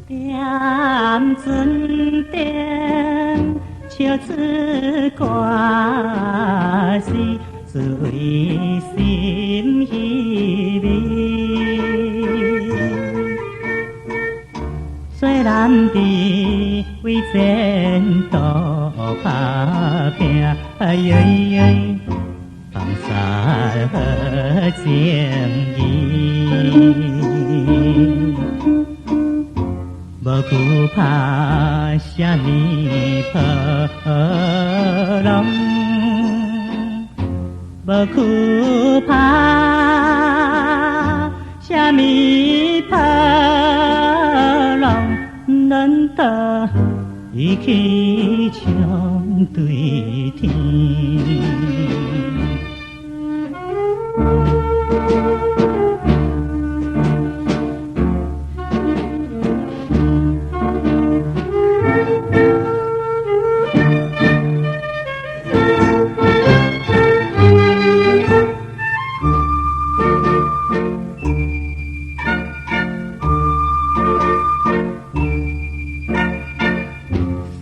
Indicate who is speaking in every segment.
Speaker 1: 点船灯，笑出歌词，是为心稀微。虽然伫为前途打拼，放下情义。无惧怕什么波浪，无惧怕什么波浪，咱得一起冲对天。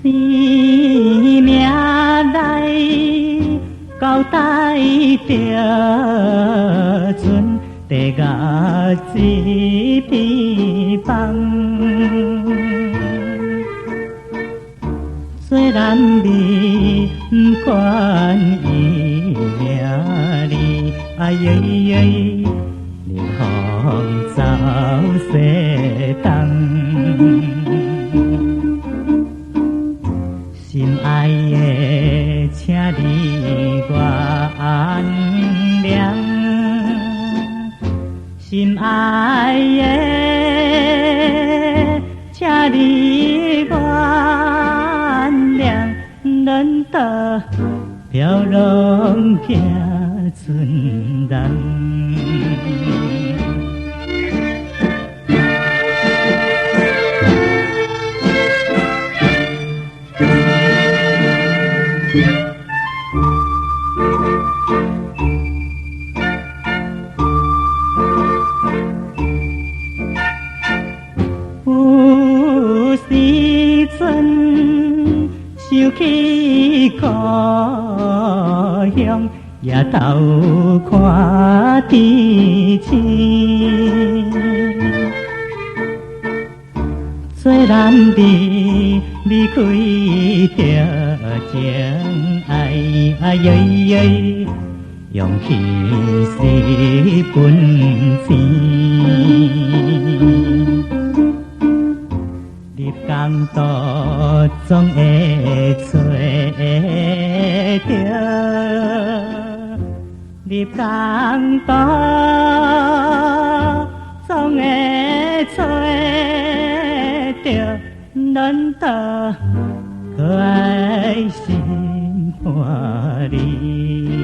Speaker 1: 生命来交代着船，地甲一片放。虽然你不管伊名哩，日风走西东。心爱的，请你原谅；心爱的，请你原谅。咱得飘浪行船人。有时阵想起故乡，夜头看天星。虽然你离开着情爱，勇气是本钱。你工作总会找着，你工作总会找着，咱得可爱心欢喜。